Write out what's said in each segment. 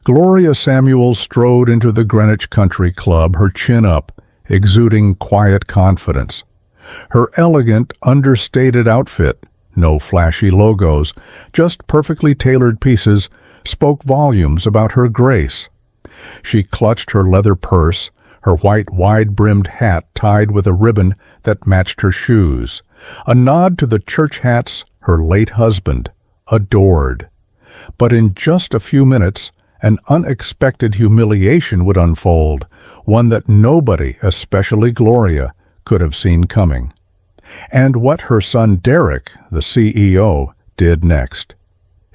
Gloria Samuels strode into the Greenwich Country Club, her chin up, exuding quiet confidence. Her elegant, understated outfit, no flashy logos, just perfectly tailored pieces, spoke volumes about her grace. She clutched her leather purse, her white wide-brimmed hat tied with a ribbon that matched her shoes, a nod to the church hats her late husband adored. But in just a few minutes, an unexpected humiliation would unfold, one that nobody, especially Gloria, could have seen coming. And what her son Derrick, the CEO, did next.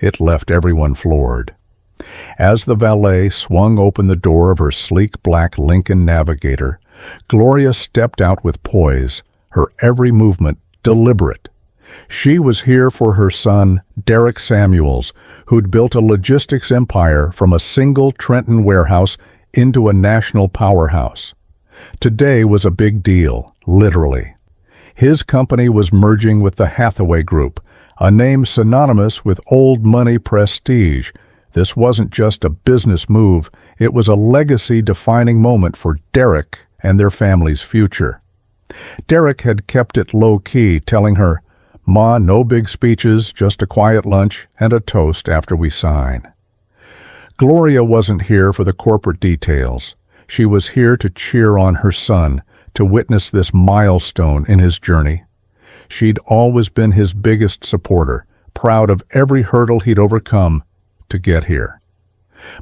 It left everyone floored. As the valet swung open the door of her sleek black Lincoln Navigator, Gloria stepped out with poise, her every movement deliberate. She was here for her son, Derrick Samuels, who'd built a logistics empire from a single Trenton warehouse into a national powerhouse. Today was a big deal, literally. His company was merging with the Hathaway Group, a name synonymous with old money prestige. This wasn't just a business move, it was a legacy-defining moment for Derrick and their family's future. Derrick had kept it low-key, telling her, "Ma, no big speeches, just a quiet lunch and a toast after we sign." Gloria wasn't here for the corporate details. She was here to cheer on her son, to witness this milestone in his journey. She'd always been his biggest supporter, proud of every hurdle he'd overcome to get here.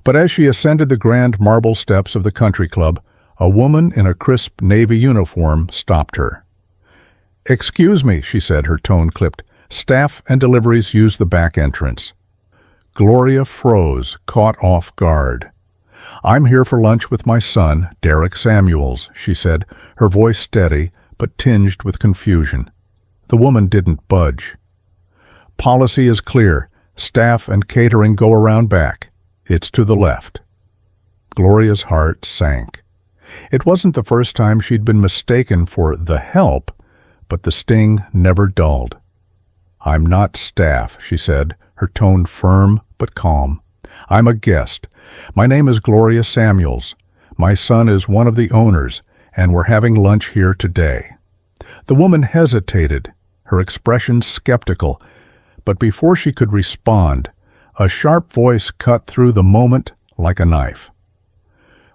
But as she ascended the grand marble steps of the country club, a woman in a crisp navy uniform stopped her. "Excuse me," she said, her tone clipped. "Staff and deliveries use the back entrance." Gloria froze, caught off guard. "I'm here for lunch with my son, Derrick Samuels," she said, her voice steady but tinged with confusion. The woman didn't budge. "Policy is clear. Staff and catering go around back. It's to the left." Gloria's heart sank. It wasn't the first time she'd been mistaken for the help, but the sting never dulled. "I'm not staff," she said, her tone firm but calm. "I'm a guest. My name is Gloria Samuels. My son is one of the owners, and we're having lunch here today." The woman hesitated, her expression skeptical, but before she could respond, a sharp voice cut through the moment like a knife.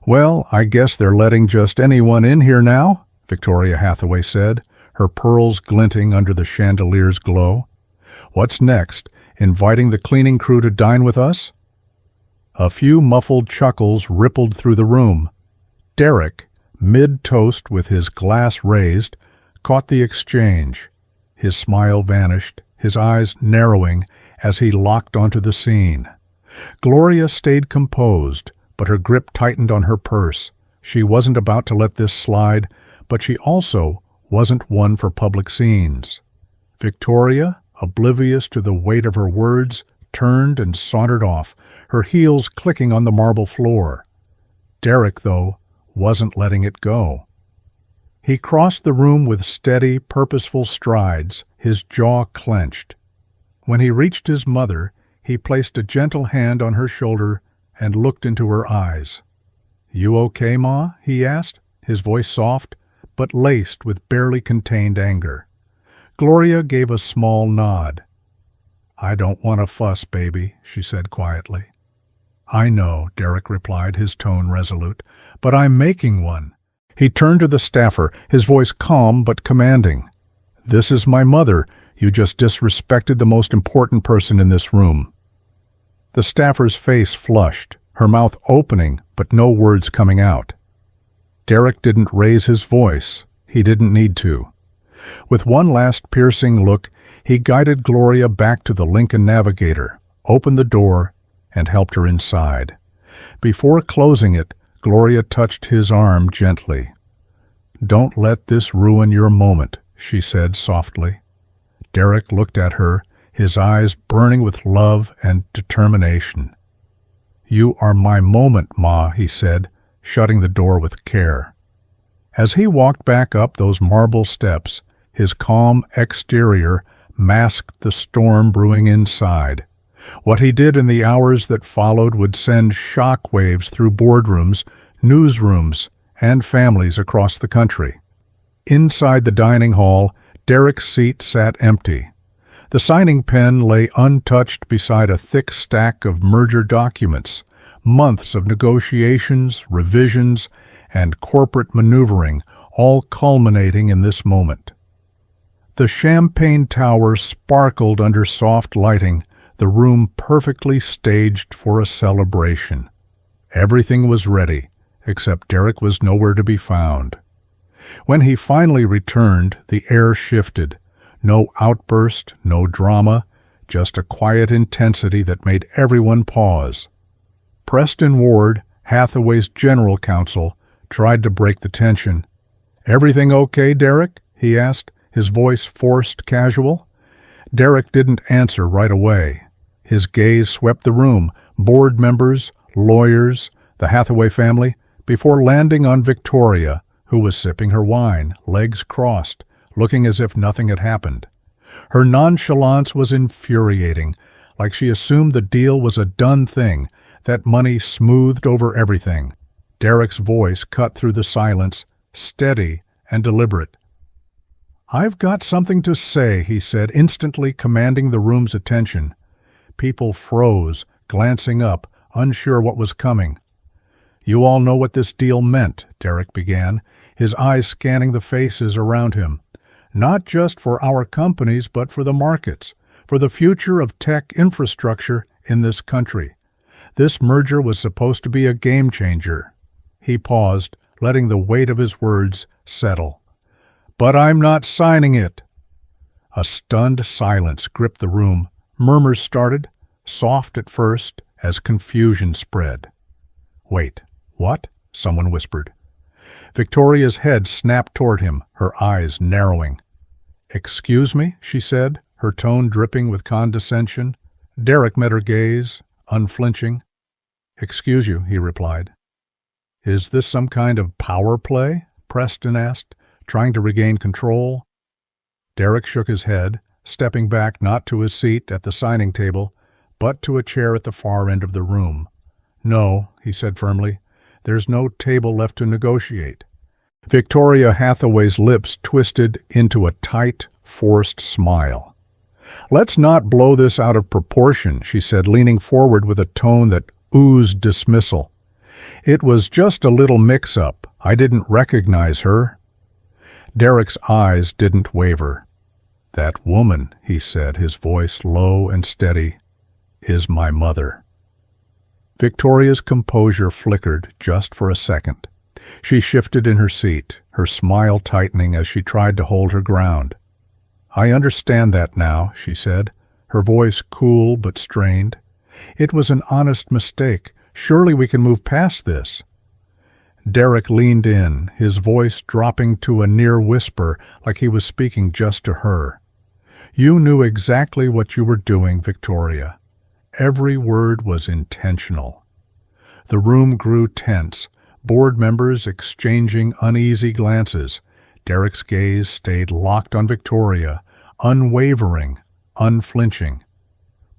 "Well, I guess they're letting just anyone in here now," Victoria Hathaway said, her pearls glinting under the chandelier's glow. "What's next? Inviting the cleaning crew to dine with us?" A few muffled chuckles rippled through the room. Derrick, mid-toast with his glass raised, caught the exchange. His smile vanished, his eyes narrowing as he locked onto the scene. Gloria stayed composed, but her grip tightened on her purse. She wasn't about to let this slide, but she also wasn't one for public scenes. Victoria, oblivious to the weight of her words, turned and sauntered off, her heels clicking on the marble floor. Derrick, though, wasn't letting it go. He crossed the room with steady, purposeful strides, his jaw clenched. When he reached his mother, he placed a gentle hand on her shoulder and looked into her eyes. "You okay, Ma?" he asked, his voice soft, but laced with barely contained anger. Gloria gave a small nod. "I don't want to fuss, baby," she said quietly. "I know," Derrick replied, his tone resolute, "but I'm making one." He turned to the staffer, his voice calm but commanding. "This is my mother. You just disrespected the most important person in this room." The staffer's face flushed, her mouth opening but no words coming out. Derrick didn't raise his voice. He didn't need to. With one last piercing look, he guided Gloria back to the Lincoln Navigator, opened the door, and helped her inside. Before closing it, Gloria touched his arm gently. "Don't let this ruin your moment," she said softly. Derrick looked at her, his eyes burning with love and determination. "You are my moment, Ma," he said, shutting the door with care. As he walked back up those marble steps, his calm exterior masked the storm brewing inside. What he did in the hours that followed would send shockwaves through boardrooms, newsrooms, and families across the country. Inside the dining hall, Derrick's seat sat empty. The signing pen lay untouched beside a thick stack of merger documents, months of negotiations, revisions, and corporate maneuvering, all culminating in this moment. The champagne tower sparkled under soft lighting, the room perfectly staged for a celebration. Everything was ready, except Derrick was nowhere to be found. When he finally returned, the air shifted. No outburst, no drama, just a quiet intensity that made everyone pause. Preston Ward, Hathaway's general counsel, tried to break the tension. "Everything okay, Derrick?" he asked, his voice forced casual. Derrick didn't answer right away. His gaze swept the room, board members, lawyers, the Hathaway family, before landing on Victoria, who was sipping her wine, legs crossed, looking as if nothing had happened. Her nonchalance was infuriating, like she assumed the deal was a done thing, that money smoothed over everything. Derrick's voice cut through the silence, steady and deliberate. "I've got something to say," he said, instantly commanding the room's attention. People froze, glancing up, unsure what was coming. "You all know what this deal meant," Derrick began, his eyes scanning the faces around him. "Not just for our companies, but for the markets, for the future of tech infrastructure in this country. This merger was supposed to be a game changer." He paused, letting the weight of his words settle. "But I'm not signing it." A stunned silence gripped the room. Murmurs started, soft at first, as confusion spread. "Wait, what?" someone whispered. Victoria's head snapped toward him, her eyes narrowing. "Excuse me," she said, her tone dripping with condescension. Derrick met her gaze, unflinching. "Excuse you," he replied. "Is this some kind of power play?" Preston asked, trying to regain control. Derrick shook his head, stepping back not to his seat at the signing table, but to a chair at the far end of the room. "No," he said firmly, "there's no table left to negotiate." Victoria Hathaway's lips twisted into a tight, forced smile. "Let's not blow this out of proportion," she said, leaning forward with a tone that oozed dismissal. "It was just a little mix-up. I didn't recognize her." Derrick's eyes didn't waver. "That woman," he said, his voice low and steady, "is my mother." Victoria's composure flickered just for a second. She shifted in her seat, her smile tightening as she tried to hold her ground. "I understand that now," she said, her voice cool but strained. "It was an honest mistake. Surely we can move past this." Derrick leaned in, his voice dropping to a near whisper, like he was speaking just to her. "You knew exactly what you were doing, Victoria. Every word was intentional." The room grew tense, board members exchanging uneasy glances. Derrick's gaze stayed locked on Victoria, unwavering, unflinching.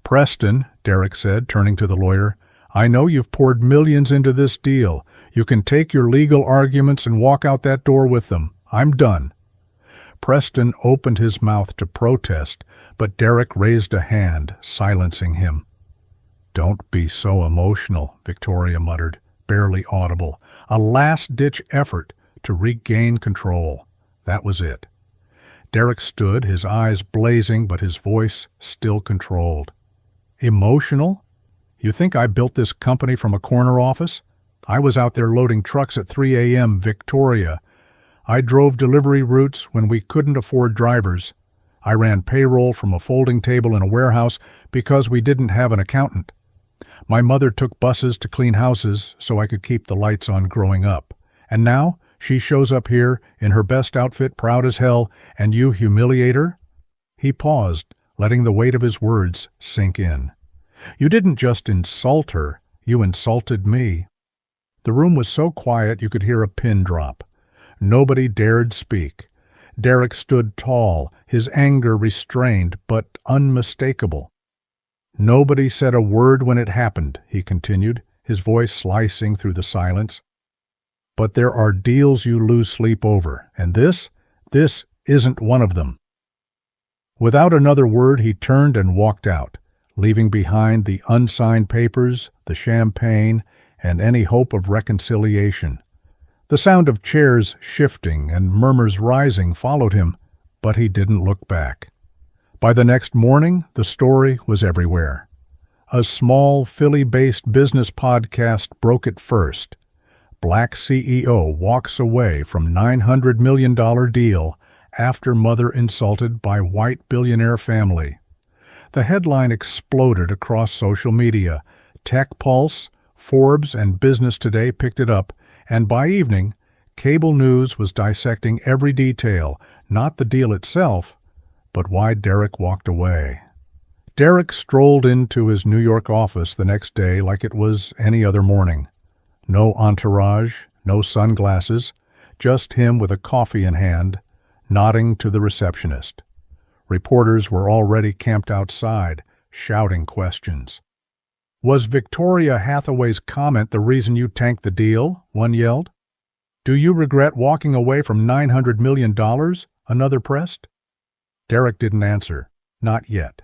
"Preston," Derrick said, turning to the lawyer, "I know you've poured millions into this deal. You can take your legal arguments and walk out that door with them. I'm done." Preston opened his mouth to protest, but Derrick raised a hand, silencing him. "Don't be so emotional," Victoria muttered, barely audible. A last-ditch effort to regain control. That was it. Derrick stood, his eyes blazing, but his voice still controlled. "Emotional? You think I built this company from a corner office? I was out there loading trucks at 3 a.m., Victoria. I drove delivery routes when we couldn't afford drivers. I ran payroll from a folding table in a warehouse because we didn't have an accountant. My mother took buses to clean houses so I could keep the lights on growing up. And now she shows up here in her best outfit, proud as hell, and you humiliate her?" He paused, letting the weight of his words sink in. "You didn't just insult her, you insulted me." The room was so quiet you could hear a pin drop. Nobody dared speak. Derrick stood tall, his anger restrained but unmistakable. Nobody said a word when it happened, he continued, his voice slicing through the silence. But there are deals you lose sleep over, and this isn't one of them. Without another word, he turned and walked out, leaving behind the unsigned papers, the champagne, and any hope of reconciliation. The sound of chairs shifting and murmurs rising followed him, but he didn't look back. By the next morning, the story was everywhere. A small Philly-based business podcast broke it first. Black CEO walks away from $900 million deal after mother insulted by white billionaire family. The headline exploded across social media. Tech Pulse, Forbes, and Business Today picked it up, and by evening, cable news was dissecting every detail, not the deal itself, but why Derrick walked away. Derrick strolled into his New York office the next day like it was any other morning. No entourage, no sunglasses, just him with a coffee in hand, nodding to the receptionist. Reporters were already camped outside, shouting questions. "Was Victoria Hathaway's comment the reason you tanked the deal?" one yelled. "Do you regret walking away from $900 million?" another pressed. Derrick didn't answer. Not yet.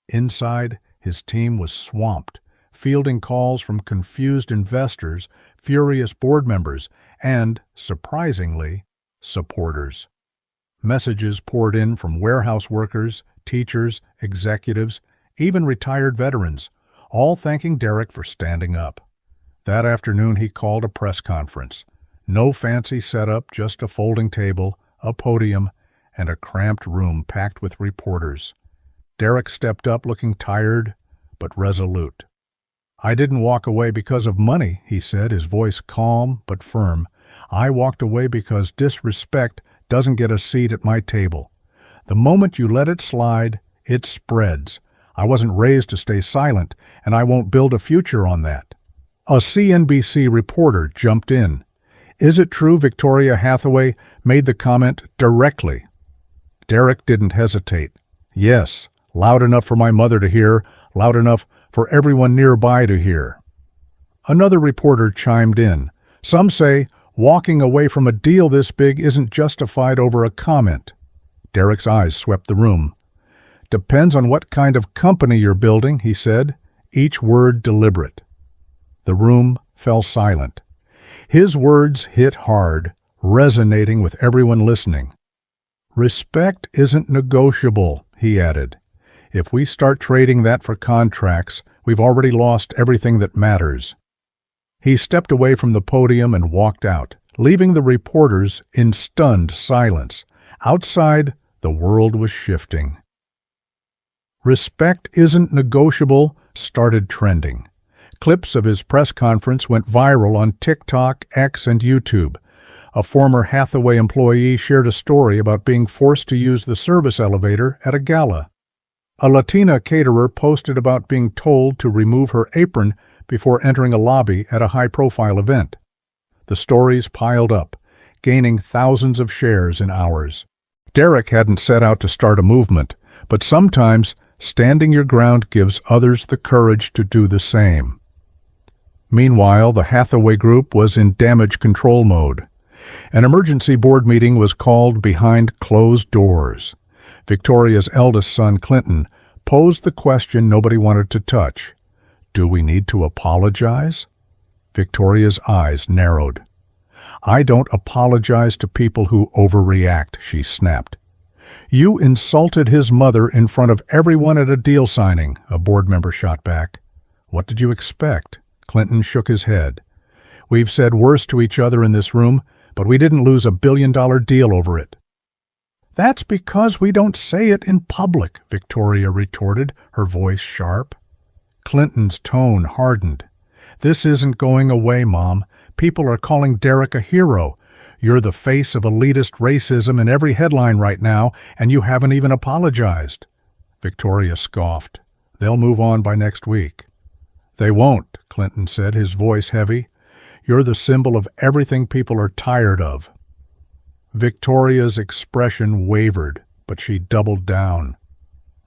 Inside, his team was swamped, fielding calls from confused investors, furious board members, and, surprisingly, supporters. Messages poured in from warehouse workers, teachers, executives, even retired veterans, all thanking Derrick for standing up. That afternoon he called a press conference. No fancy setup, just a folding table, a podium, and a cramped room packed with reporters. Derrick stepped up looking tired but resolute. "I didn't walk away because of money," he said, his voice calm but firm. "I walked away because disrespect doesn't get a seat at my table. The moment you let it slide, it spreads. I wasn't raised to stay silent, and I won't build a future on that." A CNBC reporter jumped in. "Is it true Victoria Hathaway made the comment directly?" Derrick didn't hesitate. "Yes, loud enough for my mother to hear, loud enough for everyone nearby to hear." Another reporter chimed in. "Some say walking away from a deal this big isn't justified over a comment." Derrick's eyes swept the room. "Depends on what kind of company you're building," he said, each word deliberate. The room fell silent. His words hit hard, resonating with everyone listening. "Respect isn't negotiable," he added. "If we start trading that for contracts, we've already lost everything that matters." He stepped away from the podium and walked out, leaving the reporters in stunned silence. Outside, the world was shifting. "Respect isn't negotiable" started trending. Clips of his press conference went viral on TikTok, X, and YouTube. A former Hathaway employee shared a story about being forced to use the service elevator at a gala. A Latina caterer posted about being told to remove her apron before entering a lobby at a high-profile event. The stories piled up, gaining thousands of shares in hours. Derrick hadn't set out to start a movement, but sometimes standing your ground gives others the courage to do the same. Meanwhile, the Hathaway Group was in damage control mode. An emergency board meeting was called behind closed doors. Victoria's eldest son, Clinton, posed the question nobody wanted to touch. "Do we need to apologize?" Victoria's eyes narrowed. "I don't apologize to people who overreact," she snapped. "You insulted his mother in front of everyone at a deal signing," a board member shot back. "What did you expect?" Clinton shook his head. "We've said worse to each other in this room, but we didn't lose $1 billion deal over it." "That's because we don't say it in public," Victoria retorted, her voice sharp. Clinton's tone hardened. "This isn't going away, Mom. People are calling Derrick a hero. You're the face of elitist racism in every headline right now, and you haven't even apologized." Victoria scoffed. "They'll move on by next week." "They won't," Clinton said, his voice heavy. "You're the symbol of everything people are tired of." Victoria's expression wavered, but she doubled down.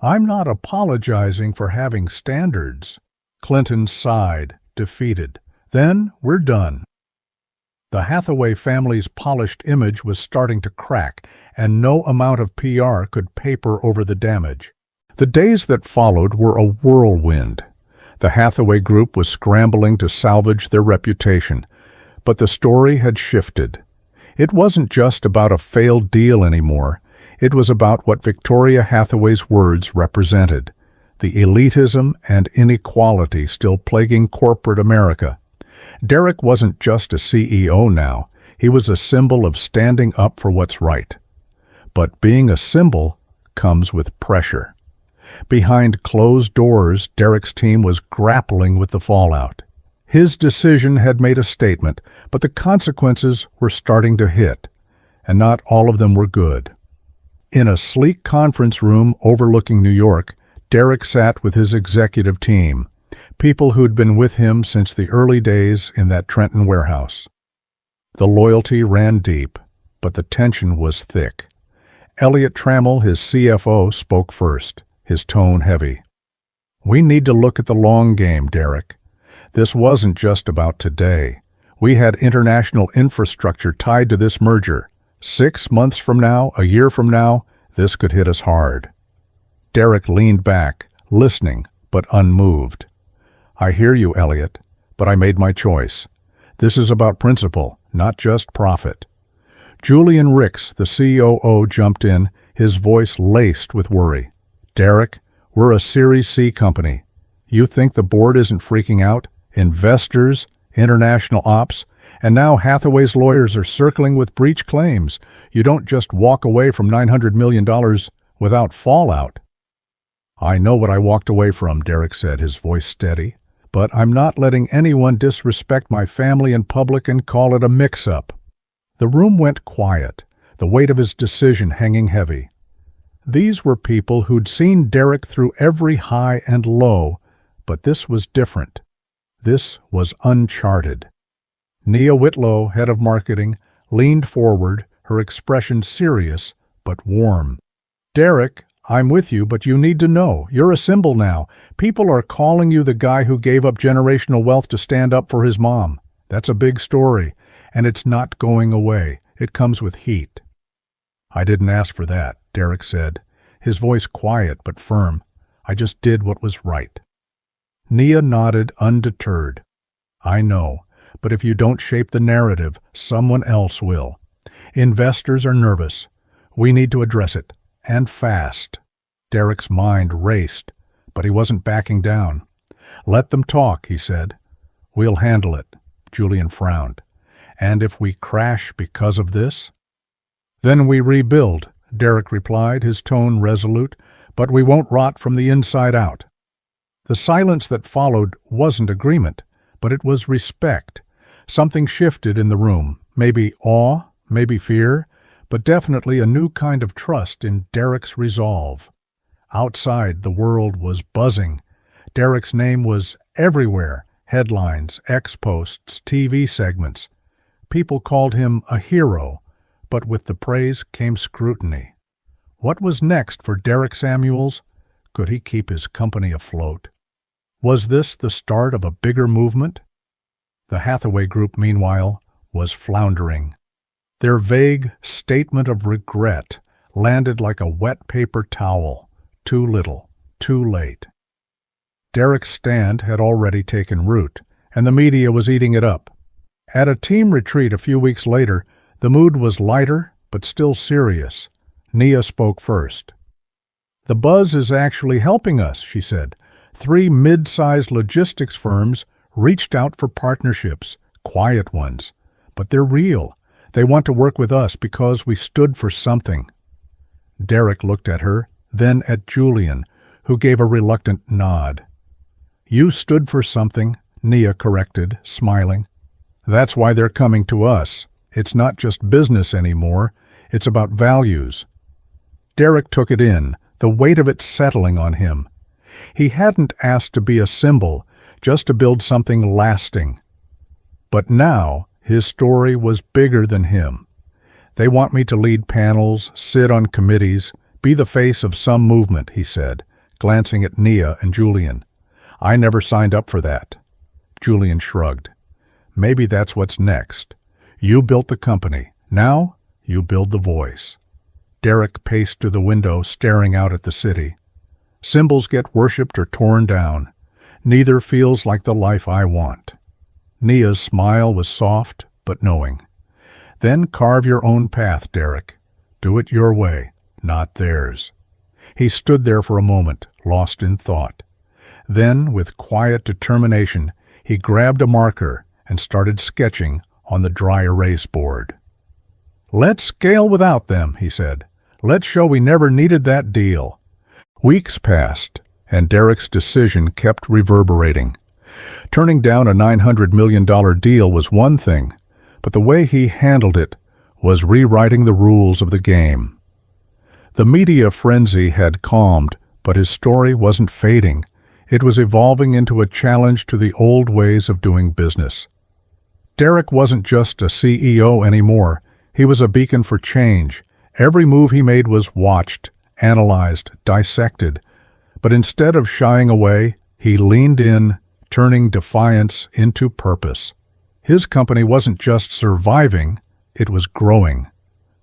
I'm not apologizing for having standards. Clinton sighed, defeated. Then we're done. The Hathaway family's polished image was starting to crack, and no amount of PR could paper over the damage. The days that followed were a whirlwind. The Hathaway Group was scrambling to salvage their reputation, but the story had shifted. It wasn't just about a failed deal anymore. It was about what Victoria Hathaway's words represented, the elitism and inequality still plaguing corporate America. Derrick wasn't just a CEO now. He was a symbol of standing up for what's right. But being a symbol comes with pressure. Behind closed doors, Derrick's team was grappling with the fallout. His decision had made a statement, but the consequences were starting to hit, and not all of them were good. In a sleek conference room overlooking New York, Derrick sat with his executive team, people who'd been with him since the early days in that Trenton warehouse. The loyalty ran deep, but the tension was thick. Elliot Trammell, his CFO, spoke first, his tone heavy. "We need to look at the long game, Derrick. This wasn't just about today. We had international infrastructure tied to this merger. 6 months from now, a year from now, this could hit us hard." Derrick leaned back, listening, but unmoved. "I hear you, Elliot, but I made my choice. This is about principle, not just profit." Julian Ricks, the COO, jumped in, his voice laced with worry. "Derrick, we're a Series C company. You think the board isn't freaking out? Investors, international ops, and now Hathaway's lawyers are circling with breach claims. You don't just walk away from $900 million without fallout." "I know what I walked away from," Derrick said, his voice steady. "But I'm not letting anyone disrespect my family in public and call it a mix-up." The room went quiet, the weight of his decision hanging heavy. These were people who'd seen Derrick through every high and low, but this was different. This was uncharted. Nia Whitlow, head of marketing, leaned forward, her expression serious but warm. "Derrick, I'm with you, but you need to know, you're a symbol now. People are calling you the guy who gave up generational wealth to stand up for his mom. That's a big story, and it's not going away. It comes with heat." "I didn't ask for that," Derrick said, his voice quiet but firm. "I just did what was right." Nia nodded undeterred. "I know, but if you don't shape the narrative, someone else will. Investors are nervous. We need to address it, and fast." Derrick's mind raced, but he wasn't backing down. "Let them talk," he said. "We'll handle it." Julian frowned. "And if we crash because of this?" "Then we rebuild," Derrick replied, his tone resolute, "but we won't rot from the inside out." The silence that followed wasn't agreement, but it was respect. Something shifted in the room, maybe awe, maybe fear, but definitely a new kind of trust in Derrick's resolve. Outside, the world was buzzing. Derrick's name was everywhere, headlines, X-posts, TV segments. People called him a hero, but with the praise came scrutiny. What was next for Derrick Samuels? Could he keep his company afloat? Was this the start of a bigger movement? The Hathaway Group, meanwhile, was floundering. Their vague statement of regret landed like a wet paper towel. Too little, too late. Derrick's stand had already taken root, and the media was eating it up. At a team retreat a few weeks later, the mood was lighter but still serious. Nia spoke first. "The buzz is actually helping us," she said. 3 mid-sized logistics firms reached out for partnerships, quiet ones. But they're real. They want to work with us because we stood for something. Derrick looked at her, then at Julian, who gave a reluctant nod. "You stood for something," Nia corrected, smiling. "That's why they're coming to us. It's not just business anymore. It's about values." Derrick took it in, the weight of it settling on him. He hadn't asked to be a symbol, just to build something lasting. But now, his story was bigger than him. "They want me to lead panels, sit on committees, be the face of some movement," he said. glancing at Nia and Julian. "I never signed up for that." Julian shrugged. "Maybe that's what's next. You built the company. Now, you build the voice." Derrick paced to the window, staring out at the city. "Symbols get worshipped or torn down. Neither feels like the life I want." Nia's smile was soft but knowing. "Then carve your own path, Derrick. Do it your way, not theirs." He stood there for a moment, lost in thought. Then, with quiet determination, he grabbed a marker and started sketching on the dry erase board. "Let's scale without them," he said. "Let's show we never needed that deal." Weeks passed, and Derrick's decision kept reverberating. Turning down a $900 million deal was one thing, but the way he handled it was rewriting the rules of the game. The media frenzy had calmed, but his story wasn't fading. It was evolving into a challenge to the old ways of doing business. Derrick wasn't just a CEO anymore. He was a beacon for change. Every move he made was watched, analyzed, dissected. But instead of shying away, he leaned in, turning defiance into purpose. His company wasn't just surviving, it was growing.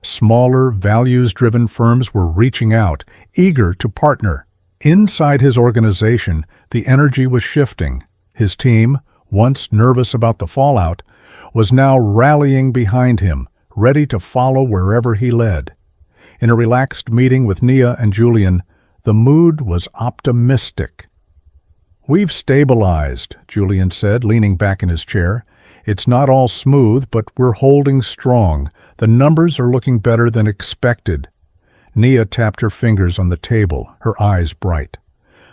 Smaller, values-driven firms were reaching out, eager to partner. Inside his organization, the energy was shifting. His team, once nervous about the fallout, was now rallying behind him, ready to follow wherever he led. In a relaxed meeting with Nia and Julian, the mood was optimistic. "We've stabilized," Julian said, leaning back in his chair. "It's not all smooth, but we're holding strong. The numbers are looking better than expected." Nia tapped her fingers on the table, her eyes bright.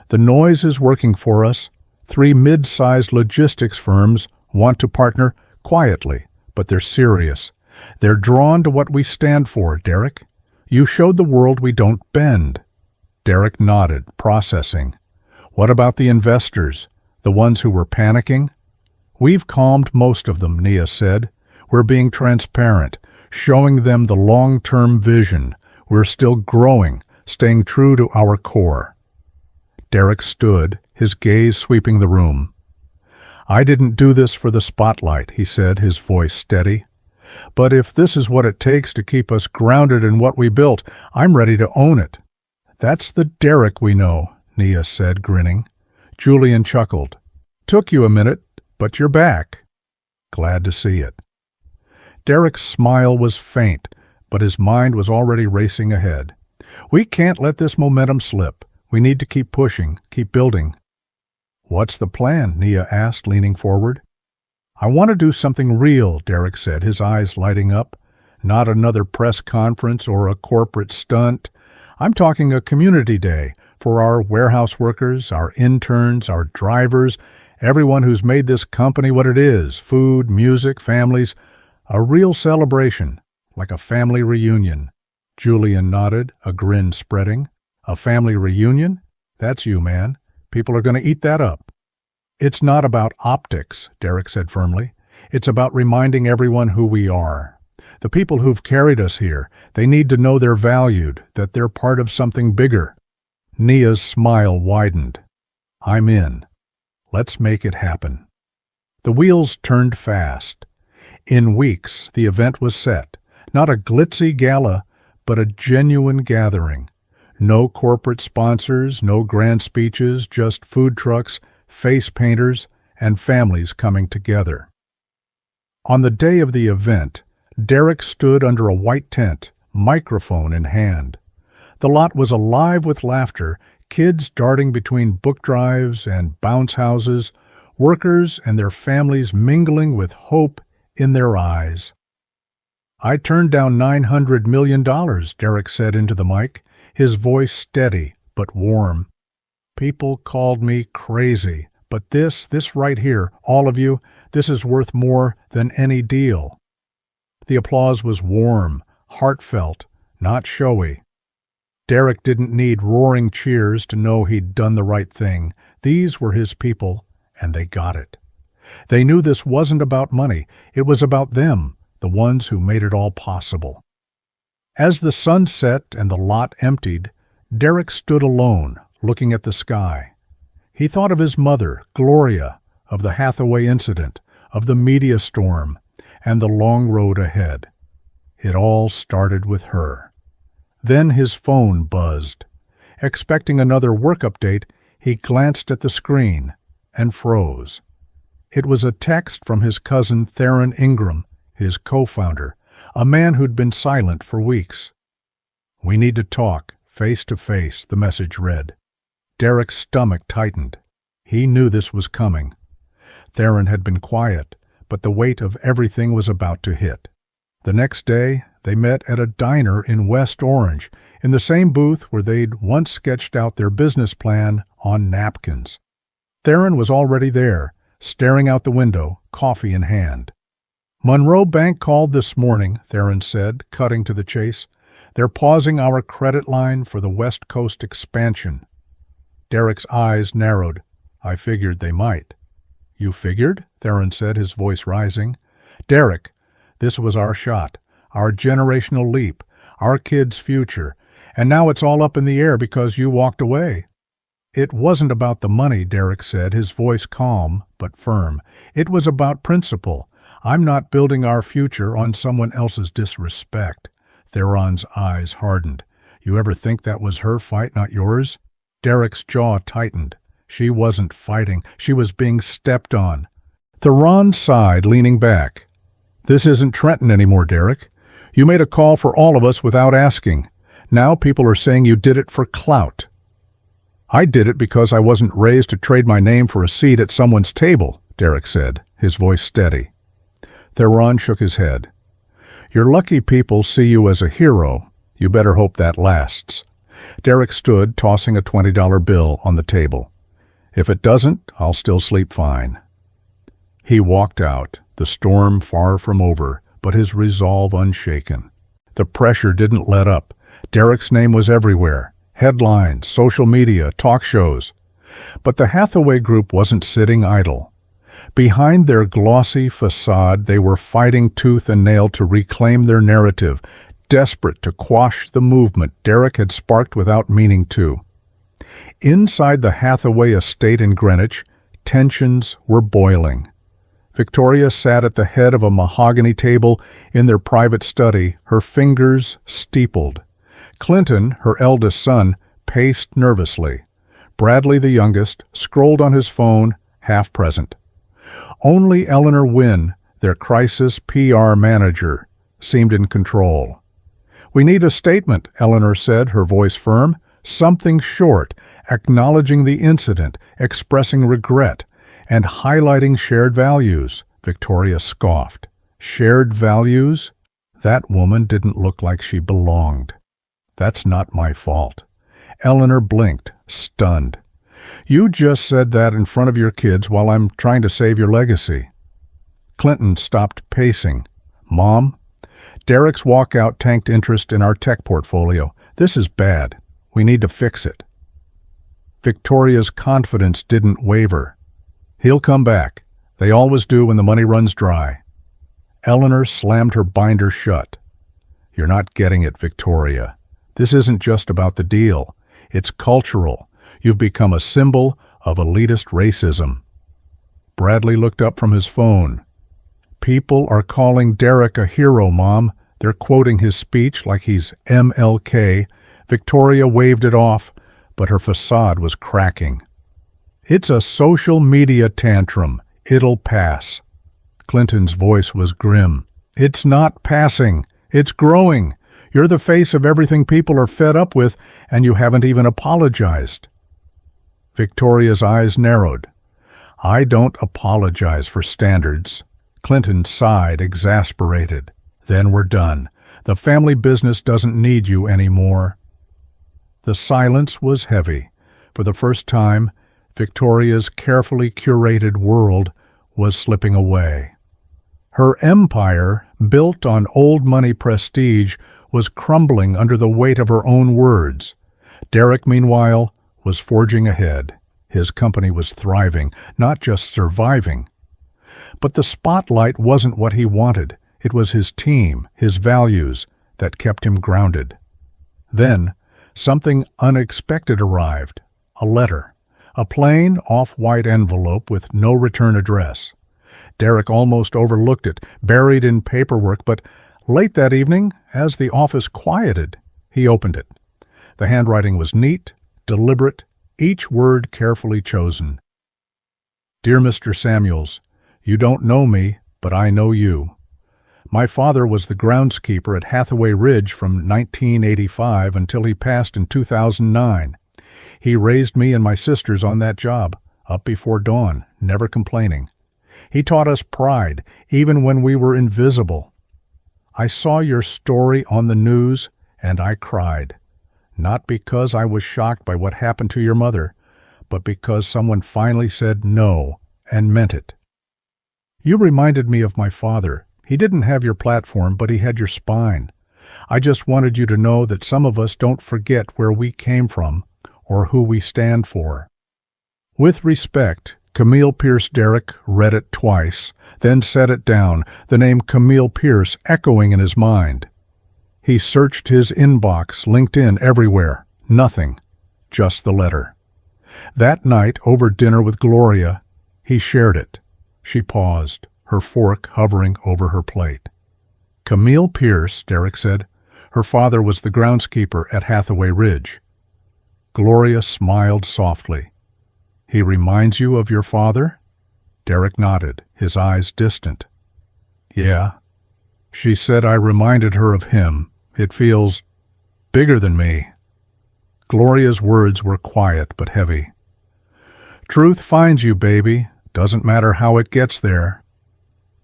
"The noise is working for us. 3 mid-sized logistics firms want to partner quietly, but they're serious. They're drawn to what we stand for, Derrick. You showed the world we don't bend." Derrick nodded, processing. "What about the investors, the ones who were panicking?" "We've calmed most of them," Nia said. "We're being transparent, showing them the long-term vision. We're still growing, staying true to our core." Derrick stood, his gaze sweeping the room. "I didn't do this for the spotlight," he said, his voice steady. "But if this is what it takes to keep us grounded in what we built, I'm ready to own it." "That's the Derrick we know," Nia said, grinning. Julian chuckled. "Took you a minute, but you're back." "Glad to see it." Derrick's smile was faint, but his mind was already racing ahead. "We can't let this momentum slip. We need to keep pushing, keep building." "What's the plan?" Nia asked, leaning forward. "I want to do something real," Derrick said, his eyes lighting up. "Not another press conference or a corporate stunt. I'm talking a community day for our warehouse workers, our interns, our drivers, everyone who's made this company what it is, food, music, families. A real celebration, like a family reunion." Julian nodded, a grin spreading. "A family reunion? That's you, man. People are going to eat that up." "It's not about optics," Derrick said firmly. "It's about reminding everyone who we are. The people who've carried us here, they need to know they're valued, that they're part of something bigger." Nia's smile widened. "I'm in. Let's make it happen." The wheels turned fast. In weeks, the event was set. Not a glitzy gala, but a genuine gathering. No corporate sponsors, no grand speeches, just food trucks, face painters, and families coming together. On the day of the event, Derrick stood under a white tent, microphone in hand. The lot was alive with laughter, kids darting between book drives and bounce houses, workers and their families mingling with hope in their eyes. "I turned down $900 million, Derrick said into the mic, his voice steady but warm. "People called me crazy, but this right here, all of you, this is worth more than any deal." The applause was warm, heartfelt, not showy. Derrick didn't need roaring cheers to know he'd done the right thing. These were his people, and they got it. They knew this wasn't about money. It was about them, the ones who made it all possible. As the sun set and the lot emptied, Derrick stood alone, looking at the sky. He thought of his mother, Gloria, of the Hathaway incident, of the media storm, and the long road ahead. It all started with her. Then his phone buzzed. Expecting another work update, he glanced at the screen and froze. It was a text from his cousin Theron Ingram, his co-founder, a man who'd been silent for weeks. "We need to talk, face to face," the message read. Derrick's stomach tightened. He knew this was coming. Theron had been quiet, but the weight of everything was about to hit. The next day, they met at a diner in West Orange, in the same booth where they'd once sketched out their business plan on napkins. Theron was already there, staring out the window, coffee in hand. "Monroe Bank called this morning," Theron said, cutting to the chase. "They're pausing our credit line for the West Coast expansion." Derrick's eyes narrowed. "I figured they might." "You figured?" Theron said, his voice rising. "Derrick, this was our shot, our generational leap, our kids' future, and now it's all up in the air because you walked away." "It wasn't about the money," Derrick said, his voice calm but firm. "It was about principle. I'm not building our future on someone else's disrespect." Theron's eyes hardened. "You ever think that was her fight, not yours?" Derrick's jaw tightened. She wasn't fighting. She was being stepped on. Theron sighed, leaning back. "This isn't Trenton anymore, Derrick. You made a call for all of us without asking. Now people are saying you did it for clout." "I did it because I wasn't raised to trade my name for a seat at someone's table," Derrick said, his voice steady. Theron shook his head. "You're lucky people see you as a hero. You better hope that lasts." Derrick stood, tossing a $20 bill on the table. "If it doesn't, I'll still sleep fine." He walked out, the storm far from over, but his resolve unshaken. The pressure didn't let up. Derrick's name was everywhere. Headlines, social media, talk shows. But the Hathaway Group wasn't sitting idle. Behind their glossy facade, they were fighting tooth and nail to reclaim their narrative, desperate to quash the movement Derrick had sparked without meaning to. Inside the Hathaway estate in Greenwich, tensions were boiling. Victoria sat at the head of a mahogany table in their private study, her fingers steepled. Clinton, her eldest son, paced nervously. Bradley, the youngest, scrolled on his phone, half present. Only Eleanor Wynne, their crisis PR manager, seemed in control. "We need a statement," Eleanor said, her voice firm. "Something short, acknowledging the incident, expressing regret, and highlighting shared values." Victoria scoffed. "Shared values? That woman didn't look like she belonged." "That's not my fault." Eleanor blinked, stunned. "You just said that in front of your kids while I'm trying to save your legacy." Clinton stopped pacing. "Mom, Derrick's walkout tanked interest in our tech portfolio. This is bad. We need to fix it." Victoria's confidence didn't waver. "He'll come back. They always do when the money runs dry." Eleanor slammed her binder shut. "You're not getting it, Victoria. This isn't just about the deal. It's cultural. You've become a symbol of elitist racism." Bradley looked up from his phone. "People are calling Derrick a hero, Mom. They're quoting his speech like he's MLK. Victoria waved it off, but her facade was cracking. "It's a social media tantrum. It'll pass." Clinton's voice was grim. "It's not passing. It's growing. You're the face of everything people are fed up with, and you haven't even apologized." Victoria's eyes narrowed. "I don't apologize for standards." Clinton sighed, exasperated. "Then we're done. The family business doesn't need you anymore." The silence was heavy. For the first time, Victoria's carefully curated world was slipping away. Her empire, built on old money prestige, was crumbling under the weight of her own words. Derrick, meanwhile, was forging ahead. His company was thriving, not just surviving. But the spotlight wasn't what he wanted. It was his team, his values, that kept him grounded. Then, something unexpected arrived. A letter. A plain, off-white envelope with no return address. Derrick almost overlooked it, buried in paperwork, but late that evening, as the office quieted, he opened it. The handwriting was neat, deliberate, each word carefully chosen. Dear Mr. Samuels, you don't know me, but I know you. My father was the groundskeeper at Hathaway Ridge from 1985 until he passed in 2009. He raised me and my sisters on that job, up before dawn, never complaining. He taught us pride, even when we were invisible. I saw your story on the news, and I cried. Not because I was shocked by what happened to your mother, but because someone finally said no and meant it. You reminded me of my father. He didn't have your platform, but he had your spine. I just wanted you to know that some of us don't forget where we came from or who we stand for. With respect, Camille Pierce. Derrick read it twice, then set it down, the name Camille Pierce echoing in his mind. He searched his inbox, LinkedIn, everywhere. Nothing. Just the letter. That night, over dinner with Gloria, he shared it. She paused, her fork hovering over her plate. Camille Pierce, Derrick said. Her father was the groundskeeper at Hathaway Ridge. Gloria smiled softly. He reminds you of your father? Derrick nodded, his eyes distant. Yeah. She said I reminded her of him. It feels bigger than me. Gloria's words were quiet but heavy. Truth finds you, baby. Doesn't matter how it gets there.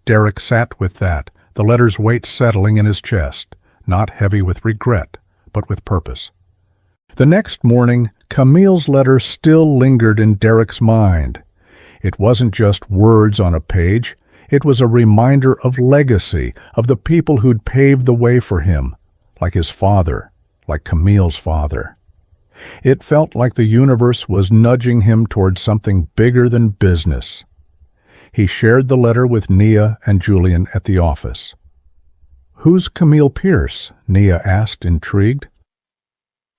Derrick sat with that, the letter's weight settling in his chest, not heavy with regret, but with purpose. The next morning, Camille's letter still lingered in Derrick's mind. It wasn't just words on a page. It was a reminder of legacy, of the people who'd paved the way for him, like his father, like Camille's father. It felt like the universe was nudging him toward something bigger than business. He shared the letter with Nia and Julian at the office. Who's Camille Pierce? Nia asked, intrigued.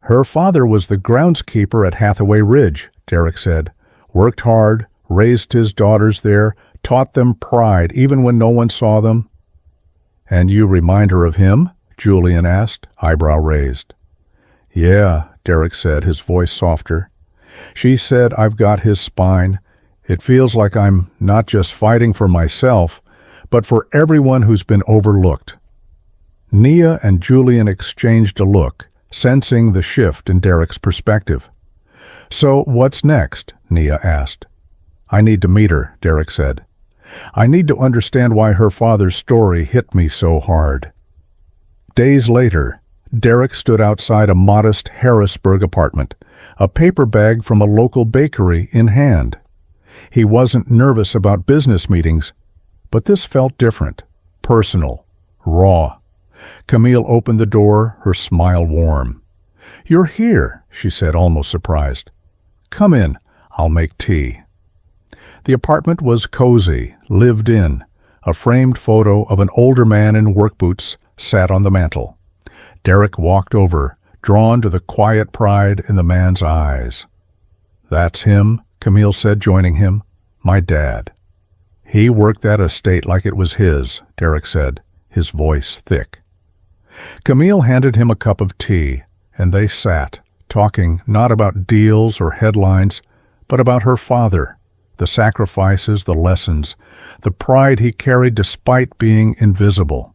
Her father was the groundskeeper at Hathaway Ridge, Derrick said. Worked hard, raised his daughters there, taught them pride even when no one saw them. And you remind her of him? Julian asked, eyebrow raised. Yeah, Derrick said, his voice softer. She said I've got his spine. It feels like I'm not just fighting for myself, but for everyone who's been overlooked. Nia and Julian exchanged a look, sensing the shift in Derrick's perspective. So what's next? Nia asked. I need to meet her, Derrick said. I need to understand why her father's story hit me so hard. Days later, Derrick stood outside a modest Harrisburg apartment, a paper bag from a local bakery in hand. He wasn't nervous about business meetings, but this felt different, personal, raw. Camille opened the door, her smile warm. You're here, she said, almost surprised. Come in, I'll make tea. The apartment was cozy, lived in. A framed photo of an older man in work boots sat on the mantel. Derrick walked over, drawn to the quiet pride in the man's eyes. That's him, Camille said, joining him. My dad. He worked that estate like it was his, Derrick said, his voice thick. Camille handed him a cup of tea, and they sat, talking not about deals or headlines, but about her father, the sacrifices, the lessons, the pride he carried despite being invisible.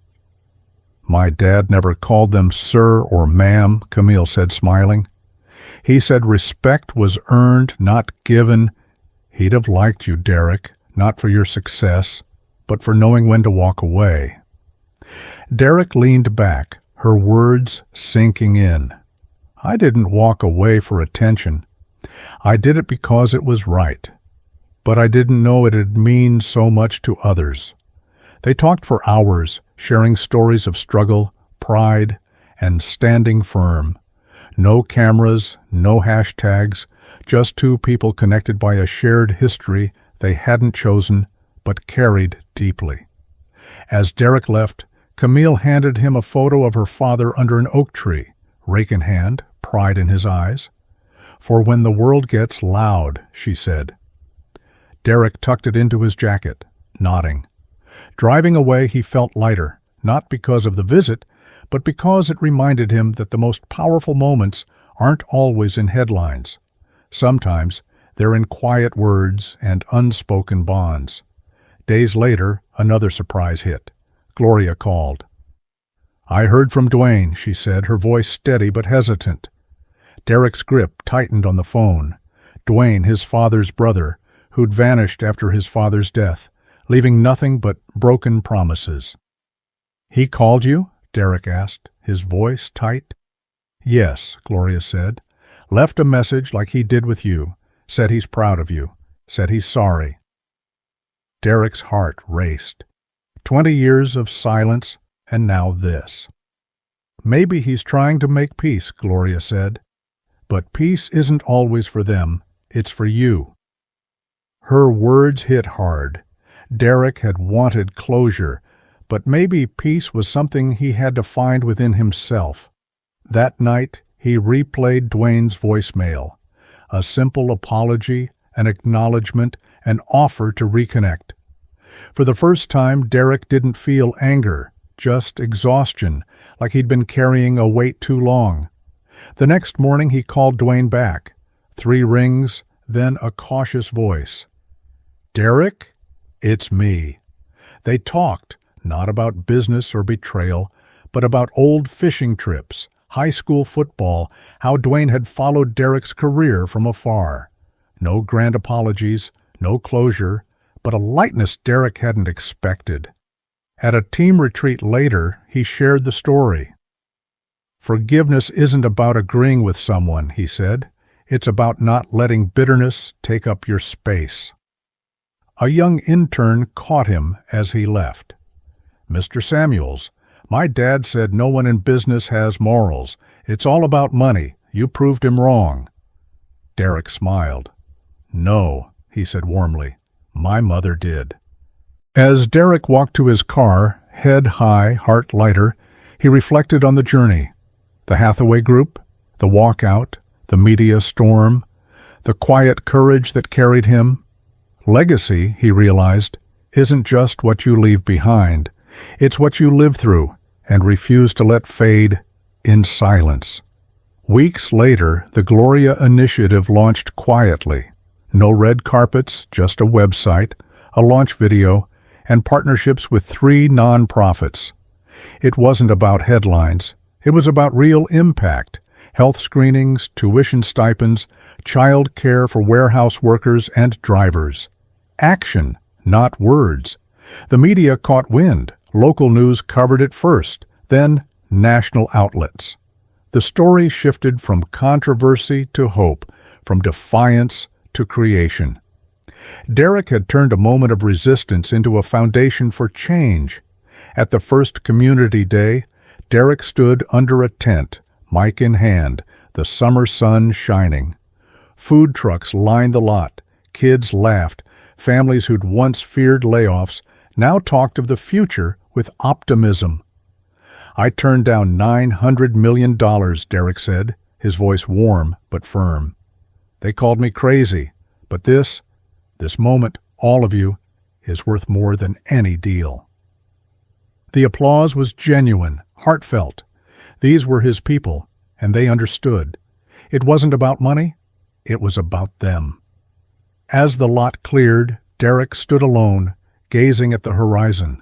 My dad never called them sir or ma'am, Camille said, smiling. He said respect was earned, not given. He'd have liked you, Derrick, not for your success, but for knowing when to walk away. Derrick leaned back, her words sinking in. I didn't walk away for attention. I did it because it was right. But I didn't know it'd mean so much to others. They talked for hours, sharing stories of struggle, pride, and standing firm. No cameras, no hashtags, just two people connected by a shared history they hadn't chosen but carried deeply. As Derrick left, Camille handed him a photo of her father under an oak tree, rake in hand, pride in his eyes. "For when the world gets loud," she said. Derrick tucked it into his jacket, nodding. Driving away, he felt lighter, not because of the visit, but because it reminded him that the most powerful moments aren't always in headlines. Sometimes they're in quiet words and unspoken bonds. Days later, another surprise hit. Gloria called. "I heard from Dwayne," she said, her voice steady but hesitant. Derrick's grip tightened on the phone. Dwayne, his father's brother, who'd vanished after his father's death, leaving nothing but broken promises. "He called you?" Derrick asked, his voice tight. "Yes," Gloria said. "Left a message like he did with you. Said he's proud of you. Said he's sorry." Derrick's heart raced. 20 years of silence, and now this. "Maybe he's trying to make peace," Gloria said. "But peace isn't always for them. It's for you." Her words hit hard. Derrick had wanted closure, but maybe peace was something he had to find within himself. That night, he replayed Dwayne's voicemail. A simple apology, an acknowledgement, an offer to reconnect. For the first time, Derrick didn't feel anger, just exhaustion, like he'd been carrying a weight too long. The next morning, he called Dwayne back. 3 rings, then a cautious voice. "Derrick, it's me." They talked, not about business or betrayal, but about old fishing trips, high school football, how Dwayne had followed Derrick's career from afar. No grand apologies, no closure, but a lightness Derrick hadn't expected. At a team retreat later, he shared the story. "Forgiveness isn't about agreeing with someone," he said. "It's about not letting bitterness take up your space." A young intern caught him as he left. "Mr. Samuels, my dad said no one in business has morals. It's all about money. You proved him wrong." Derrick smiled. "No," he said warmly. "My mother did." As Derrick walked to his car, head high, heart lighter, he reflected on the journey. The Hathaway Group, the walkout, the media storm, the quiet courage that carried him. Legacy, he realized, isn't just what you leave behind. It's what you live through and refuse to let fade in silence. Weeks later, the Gloria initiative launched quietly. No red carpets, just a website, a launch video, and partnerships with 3 nonprofits. It wasn't about headlines. It was about real impact. Health screenings, tuition stipends, child care for warehouse workers and drivers. Action, not words. The media caught wind. Local news covered it first, then national outlets. The story shifted from controversy to hope, from defiance to creation. Derrick had turned a moment of resistance into a foundation for change. At the first community day, Derrick stood under a tent, mic in hand, the summer sun shining. Food trucks lined the lot. Kids laughed. Families who'd once feared layoffs now talked of the future with optimism. "I turned down $900 million, Derrick said, his voice warm but firm. "They called me crazy, but this moment, all of you, is worth more than any deal." The applause was genuine, heartfelt. These were his people, and they understood. It wasn't about money, it was about them. As the lot cleared, Derrick stood alone, gazing at the horizon.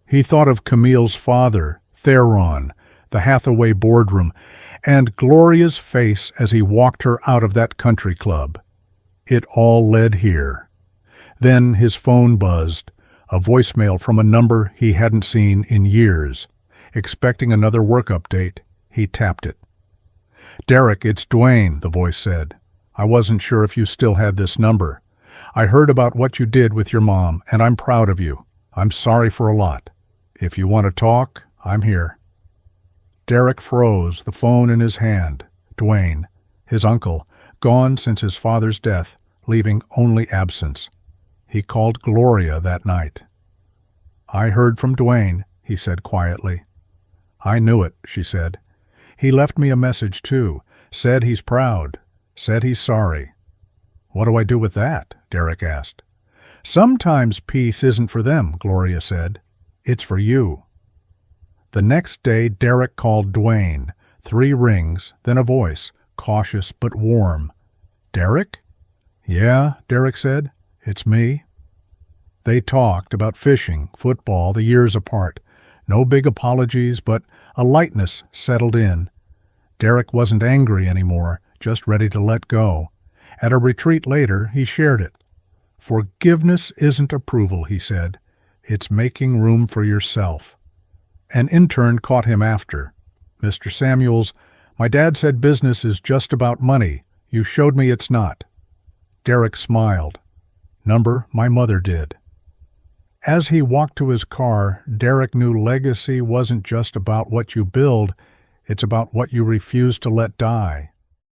He thought of Camille's father, Theron, the Hathaway boardroom, and Gloria's face as he walked her out of that country club. It all led here. Then his phone buzzed, a voicemail from a number he hadn't seen in years. Expecting another work update, he tapped it. "Derrick, it's Dwayne," the voice said. "I wasn't sure if you still had this number. I heard about what you did with your mom, and I'm proud of you. I'm sorry for a lot. If you want to talk, I'm here." Derrick froze, the phone in his hand. Dwayne, his uncle, gone since his father's death, leaving only absence. He called Gloria that night. "I heard from Dwayne," he said quietly. "I knew it," she said. "He left me a message, too. Said he's proud. Said he's sorry. What do I do with that? Derrick asked. Sometimes peace isn't for them, Gloria said. It's for you. The next day, Derrick called Dwayne. 3 rings, then a voice, cautious but warm. Derrick? Yeah, Derrick said. It's me. They talked about fishing, football, the years apart. No big apologies, but a lightness settled in. Derrick wasn't angry anymore, just ready to let go. At a retreat later, he shared it. Forgiveness isn't approval, he said. It's making room for yourself. An intern caught him after. Mr. Samuels, my dad said business is just about money. You showed me it's not. Derrick smiled. Number, my mother did. As he walked to his car, Derrick knew legacy wasn't just about what you build, it's about what you refuse to let die.